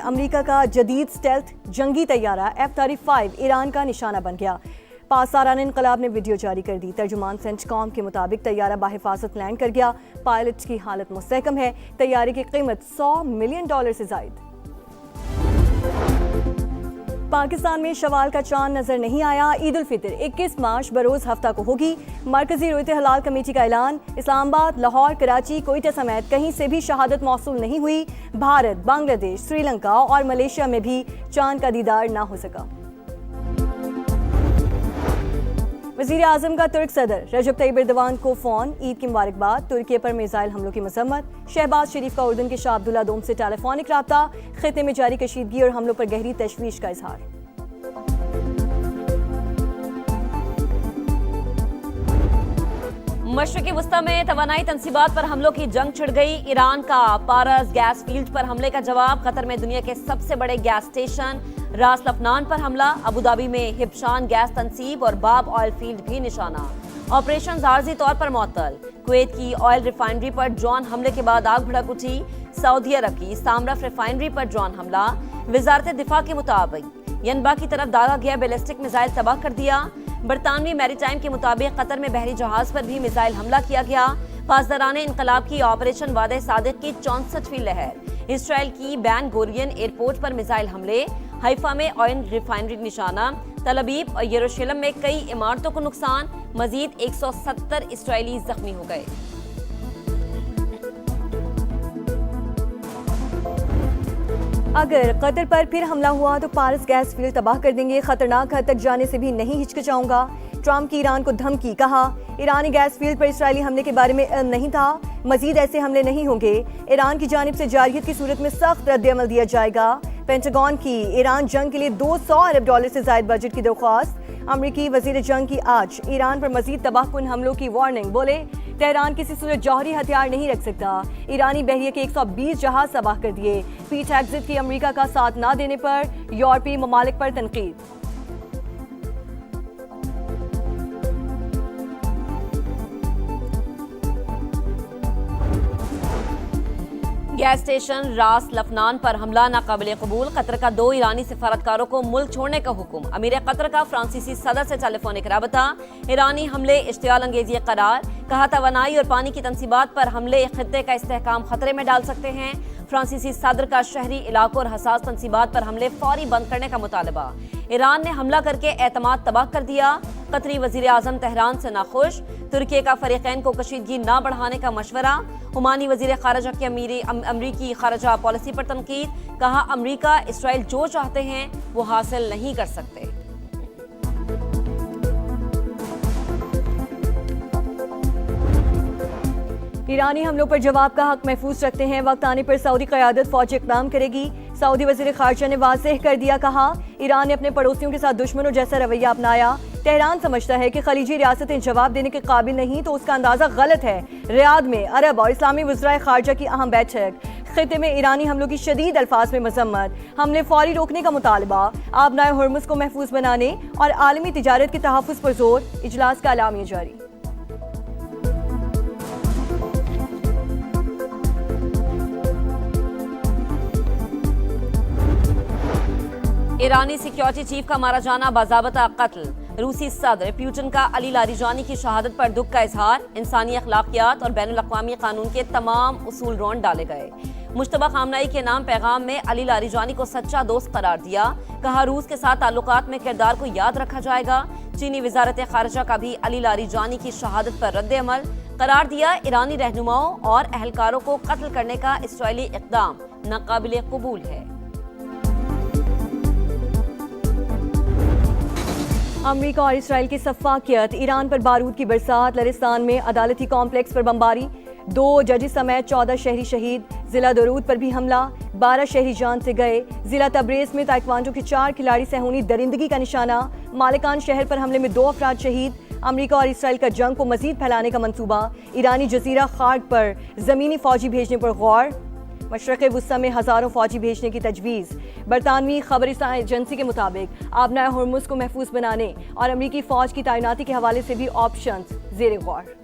America का जदीद stealth जंगी तैयारा F-35 Iran का निशाना बन गया। पासारान इनकलाब ने वीडियो जारी कर दी। तर्जुमान सेंचकॉम के मुताबिक तैयारा बाहिफाजत लैंड कर गया। पायलट की हालत मुस्तहकम है। तैयारे की कीमत $100 मिलियन से जायद। पाकिस्तान में शवाल का चांद नजर नहीं आया। ईद उल फितर 21 मार्च बरोज हफ्ता को होगी। मरकजी रोयत हलाल कमेटी का ऐलान। इस्लामाबाद, लाहौर, कराची, कोयटा समेत कहीं से भी शहादत मौसूल नहीं हुई। भारत, बांग्लादेश, श्रीलंका और मलेशिया में भी चांद का दीदार ना हो सका। वज़ीर आज़म का तुर्क सदर रजब तैयब एर्दोगान को फ़ोन, ईद की मुबारकबाद। तुर्की पर मिसाइल हमलों की मजम्मत। शहबाज शरीफ का उर्दन के शाह अब्दुल्ला दोम से टेलीफोनिक रब्ता। खित्ते में जारी कशीदगी और हमलों पर गहरी तशवीश का इजहार। मशरिक़ी वुस्ता में तवानाई तनसीबात पर हमलों की जंग छिड़ गई। ईरान का पारस गैस फील्ड पर हमले का जवाब। कतर में दुनिया के सबसे बड़े गैस स्टेशन रास लफनान पर हमला। अबूधाबी में हिब्शान गैस तनसीब और बाब ऑयल फील्ड भी निशाना। ऑपरेशन आर्जी तौर पर मुअत्तल। कुवैत की ऑयल रिफाइनरी पर ड्रोन हमले के बाद आग भड़क उठी। सऊदी अरब की सामरफ रिफाइनरी पर ड्रोन हमला। वजारत दिफा के मुताबिक यनबा की तरफ दागा गया बैलिस्टिक मिसाइल तबाह कर दिया। बरतानवी मैरीटाइम के मुताबिक कतर में बहरी जहाज पर भी मिसाइल हमला किया गया। पासदारान इनकलाब की ऑपरेशन वादे सादिक की 64वीं लहर। इसराइल की बैन गोरियन एयरपोर्ट पर मिसाइल हमले। हैफा में ऑयल रिफाइनरी निशाना। तल अबीब और यरूशलेम में कई इमारतों को नुकसान। मजीद 170 इसराइली जख्मी हो गए। अगर कतर पर फिर हमला हुआ तो पारस गैस फील्ड तबाह कर देंगे। खतरनाक हद तक जाने से भी नहीं हिचकिचाऊंगा। ट्रंप की ईरान को धमकी। कहा, ईरानी गैस फील्ड पर इसराइली हमले के बारे में इल्म नहीं था। मजीद ऐसे हमले नहीं होंगे। ईरान की जानिब से जारियत की सूरत में सख्त रद्द-ए-अमल दिया जाएगा। पेंटागन की ईरान जंग के लिए $200 अरब से जायद बजट की दरख्वास्त। अमरीकी वजीर जंग की आज ईरान पर मजीद तबाहकुन हमलों की वार्निंग। बोले, तेहरान किसी सूरत जौहरी हथियार नहीं रख सकता। ईरानी बहरिया के 120 जहाज तबाह कर दिए। पीट हेग्जिट की अमरीका का साथ न देने पर यूरोपीय ममालिक पर तनकीद। गैस स्टेशन रास लफनान पर हमला नाकाबिले कबूल। कतर का 2 ईरानी सिफारतकारों को मुल्क छोड़ने का हुक्म। अमीर कतर का फ्रांसीसी सदर से टेलीफोनिक राबता। ईरानी हमले इश्तियाल अंगेजी करार। कहा, तवानाई और पानी की तनसीबात पर हमले खित्ते का इस्तेहकाम खतरे में डाल सकते हैं। फ्रांसीसी सदर का शहरी इलाकों और हसास तनसीबात पर हमले फौरी बंद करने का मुतालबा। ईरान ने हमला करके एतमाद तबाह कर दिया। कतरी वजीर आजम तेहरान से नाखुश। तुर्की का फरीकैन को कशीदगी न बढ़ाने का मशवरा। ओमानी वजीर खारजा की अमरीकी खारजा पॉलिसी पर तनकीद। कहा, अमरीका इसराइल जो चाहते हैं वो हासिल नहीं कर सकते। ईरानी हमलों पर जवाब का हक महफूज रखते हैं। वक्त आने पर सऊदी क़यादत फौजी इक़दाम करेगी। सऊदी वज़ीर ख़ारजा ने वाज़ेह कर दिया। कहा, ईरान ने अपने पड़ोसियों के साथ दुश्मनों जैसा रवैया अपनाया। तेहरान समझता है कि खलीजी रियासतें जवाब देने के काबिल नहीं, तो उसका अंदाज़ा गलत है। रियाद में अरब और इस्लामी वज़राए ख़ारजा की अहम बैठक। खित्ते में ईरानी हमलों की शदीद अल्फाज में मजम्मत। हमले फौरी रोकने का मुतालबा। आबनाए हुर्मुज़ को महफूज बनाने और आलमी तिजारत के तहफ़्फ़ुज़ पर जोर। इजलास का एलामिया जारी। ईरानी सिक्योरिटी चीफ का मारा जाना बाज़ाबता कत्ल। रूसी सदर पुतिन का अली लारीजानी की शहादत पर दुख का इजहार। इंसानी अखलाकियात और बैनुल अक़वामी कानून के तमाम उसूल रौंद डाले गए। मुश्तबा खामनाई के नाम पैगाम में अली लारीजानी को सच्चा दोस्त करार दिया। कहा, रूस के साथ ताल्लुकात में किरदार को याद रखा जाएगा। चीनी वजारत खारजा का भी अली लारीजानी की शहादत पर रद्द-ए-अमल करार दिया। ईरानी रहनुमाओं और अहलकारों को कत्ल करने का इसराइली इक़दाम नाकाबिले कबूल है। अमरीका और इसराइल की सफ़ाकियत। ईरान पर बारूद की बरसात। लरिस्तान में अदालती कॉम्प्लेक्स पर बमबारी। 2 जजेस समेत 14 शहरी शहीद। जिला दरूद पर भी हमला। 12 शहरी जान से गए। जिला तब्रेज़ में ताइक्वांडो के 4 खिलाड़ी सेहूनी दरिंदगी का निशाना। मालिकान शहर पर हमले में 2 अफराद शहीद। अमरीका और इसराइल का जंग को मजीद फैलाने का मंसूबा। ईरानी जजीरा खार्क पर ज़मीनी फौजी भेजने पर गौर। मशरक़ वुस्ता में हज़ारों फौजी भेजने की तजवीज़। बरतानवी खबर एजेंसी के मुताबिक आबनाए हुर्मुज़ को महफूज बनाने और अमरीकी फ़ौज की तैनाती के हवाले से भी ऑप्शंस ज़ेरे गौर।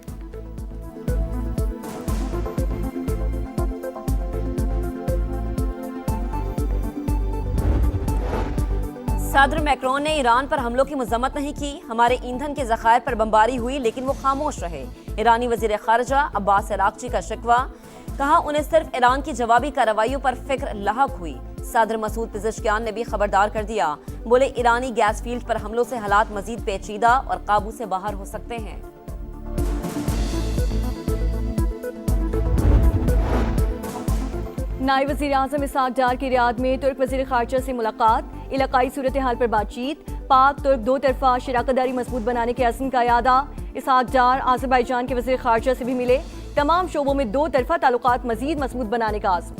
सदर मैक्रोन ने ईरान पर हमलों की मजम्मत नहीं की। हमारे ईंधन के जखायर पर बमबारी हुई लेकिन वो खामोश रहे। ईरानी वजीर खारजा अब्बास अरागची का शिकवा, कहा उन्हें सिर्फ ईरान की जवाबी कार्रवाइयों पर फिक्र लाहक हुई। सदर मसूद पिज़ेश्कियान ने भी खबरदार कर दिया, बोले ईरानी गैस फील्ड पर हमलों से हालात मजीद पेचीदा और काबू से बाहर हो सकते हैं। नायब वज़ीर आज़म इसहाक डार की रियाद में तुर्क वज़ीर खारजा से मुलाकात, इलाकाई सूरत हाल पर बातचीत, पाक तुर्क दो तरफा शराकतदारी मजबूत बनाने के अज़्म का यादा। इसहाक डार आज़रबाईजान के वज़ीर खारजा से भी मिले, तमाम शोबों में दो तरफा ताल्लुकात मजीद मजबूत बनाने का अज़्म।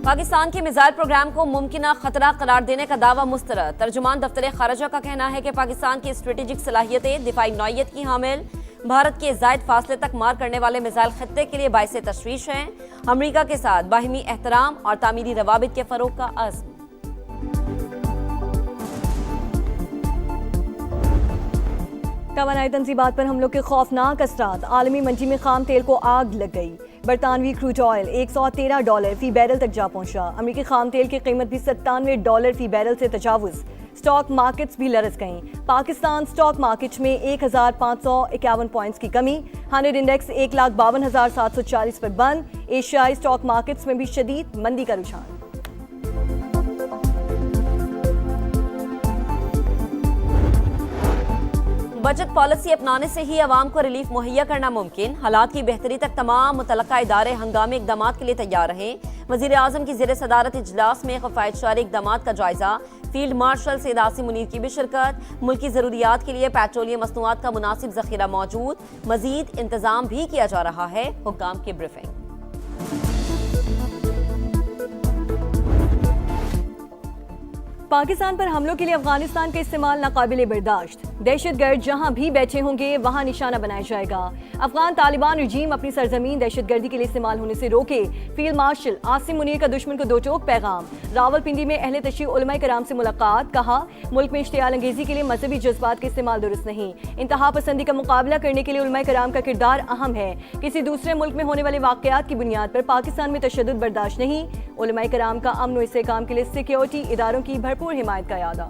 पाकिस्तान के मिसाइल प्रोग्राम को मुमकिन खतरा करार देने का दावा मुस्तरद। तर्जुमान दफ्तर खारजा का कहना है कि पाकिस्तान की स्ट्रेटेजिक सलाहियतें दिफाई नौइयत की हामिल भारत के जायद फासले तक मार करने वाले मिसाइल खत्ते के लिए बाइसे तशवीश हैं। अमरीका के साथ बाहिमी एहतराम और तामीरी रवाबित के फरोग का अज़्म। तवानाई तंजीबात पर हमलों के खौफनाक असरात, आलमी मंडी में खाम तेल को आग लग गई। बरतानवी क्रूड ऑयल $113 फी बैरल तक जा पहुंचा। अमरीकी खाम तेल की कीमत भी $97 फी बैरल से तजावुज। स्टॉक मार्केट्स भी लरस गईं। पाकिस्तान स्टॉक मार्केट में 1551 पॉइंट्स की कमी। 100 इंडेक्स 1,52,740 पर बंद। एशियाई स्टॉक मार्केट्स में भी शदीद मंदी का रुझान। बचत पॉलिसी अपनाने से ही अवाम को रिलीफ मुहैया करना मुमकिन। हालात की बेहतरी तक तमाम मुतलका इदारे हंगामी इकदाम के लिए तैयार रहे। वजीर आजम की ज़ेर सदारत इजलास में किफायतशारी इकदाम का जायजा। फील्ड मार्शल सैयद आसिम मुनीर की भी शिरकत। मुल्की ज़रूरियात के लिए पेट्रोलियम मसनूआत का मुनासिब ज़ख़ीरा मौजूद। मजीद इंतजाम भी किया जा रहा है। हुक्काम की ब्रीफिंग। पाकिस्तान पर हमलों के लिए अफगानिस्तान का इस्तेमाल नाकाबिले बर्दाश्त। दहशतगर्द जहां भी बैठे होंगे वहां निशाना बनाया जाएगा। अफगान तालिबान रजीम अपनी सरजमीन दहशतगर्दी के लिए इस्तेमाल होने से रोके। फील्ड मार्शल आसिम मुनीर का दुश्मन को दो टोक पैगाम। रावलपिंडी में अहले तशरीह उलमाए कराम से मुलाकात, कहा मुल्क में इश्तियाल अंगेजी के लिए मजहबी जज्बात का इस्तेमाल दुरुस्त नहीं। इंतहा पसंदी का मुकाबला करने के लिए उलमाए कराम का किरदार अहम है। किसी दूसरे मुल्क में होने वाले वाकयात की बुनियाद पर पाकिस्तान में तशद्दुद बर्दाश्त नहीं। उलमाए कराम का अमन व इस्तेहकाम के लिए सिक्योरिटी इदारों की भरपूर हिमायत का यादा।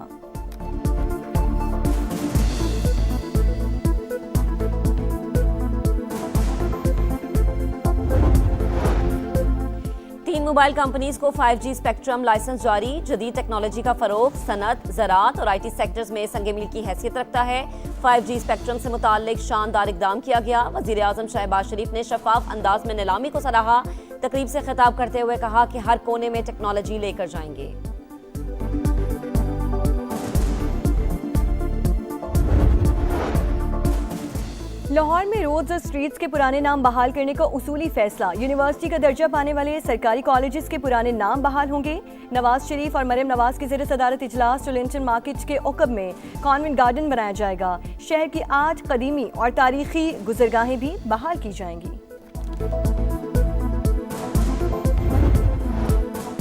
तीन मोबाइल कंपनीज को 5G स्पेक्ट्रम लाइसेंस जारी। जदीद टेक्नोलॉजी का फरोग सनत, ज़राअत और IT सेक्टर्स में संग मिल की हैसियत रखता है। 5G स्पेक्ट्रम से मुताल्लिक शानदार इकदाम किया गया। वज़ीर आज़म शहबाज शरीफ ने शफाफ अंदाज में नीलामी को सराहा। तकरीब से खिताब करते हुए कहा कि हर कोने में टेक्नोलॉजी लेकर जाएंगे। लाहौर में रोड्स और स्ट्रीट्स के पुराने नाम बहाल करने का उसूली फैसला। यूनिवर्सिटी का दर्जा पाने वाले सरकारी कॉलेजेस के पुराने नाम बहाल होंगे। नवाज शरीफ और मरियम नवाज की ज़ेर सदारत इजलास टोलेंटन मार्केट के ओकब में कॉन्वेंट गार्डन बनाया जाएगा। शहर की 8 कदीमी और तारीखी गुजरगाहें भी बहाल की जाएंगी।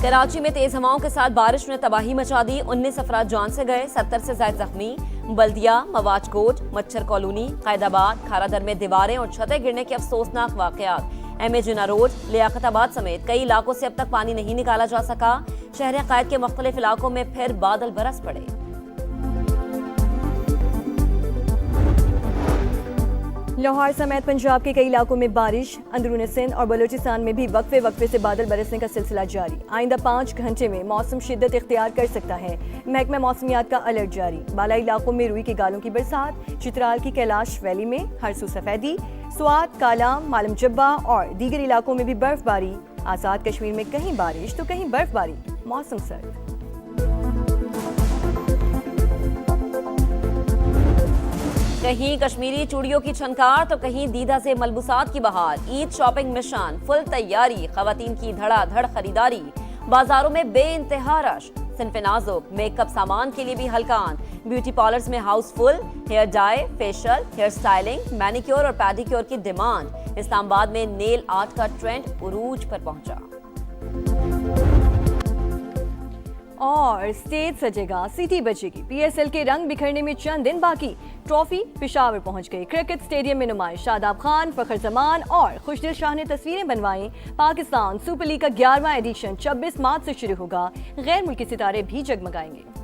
कराची में तेज हवाओं के साथ बारिश ने तबाही मचा दी। 19 अफराद जान से गए, 70 से ज्यादा जख्मी। बल्दिया, मवाजकोट, मच्छर कॉलोनी, कैदाबाद, खारादर में दीवारें और छतें गिरने के अफसोसनाक वाकयात। MA जिना रोड, लियाकताबाद समेत कई इलाकों से अब तक पानी नहीं निकाला जा सका। शहर क़ायद के मुख्तलिफ इलाकों में फिर बादल बरस पड़े। लाहौर समेत पंजाब के कई इलाकों में बारिश। अंदरूनी सिंध और बलूचिस्तान में भी वक्फे वक्फे से बादल बरसने का सिलसिला जारी। आइंदा 5 घंटे में मौसम शिद्दत इख्तियार कर सकता है। महकमा मौसमियात का अलर्ट जारी। बालाई इलाकों में रुई की गालों की बरसात। चित्राल की कैलाश वैली में हरसू सफेदी। स्वात, कालाम, मालम जब्बा और दीगर इलाकों में भी बर्फबारी। आजाद कश्मीर में कहीं बारिश तो कहीं बर्फबारी। मौसम सर्द। कहीं कश्मीरी चूड़ियों की छनकार तो कहीं दीदा से मलबूसात की बहार। ईद शॉपिंग मिशन फुल तैयारी। खवातीन की धड़ाधड़ खरीदारी। बाजारों में बेइंतहा रश। सिन्फ नाजुक मेकअप सामान के लिए भी हलकान। ब्यूटी पार्लर्स में housefull. Hair dye, facial, hair styling, manicure और पेडिक्योर की डिमांड। इस्लामाबाद में नेल आर्ट का ट्रेंड उरूज पर पहुंचा। और स्टेज सजेगा, सिटी बचेगी। पीएसएल के रंग बिखरने में चंद दिन बाकी। ट्रॉफी पेशावर पहुंच गई। क्रिकेट स्टेडियम में नुमाइश। शादाब खान, फखर जमान और खुशदिल शाह ने तस्वीरें बनवाई। पाकिस्तान सुपर लीग का 11वां एडिशन 26 मार्च से शुरू होगा। गैर मुल्की सितारे भी जगमगाएंगे।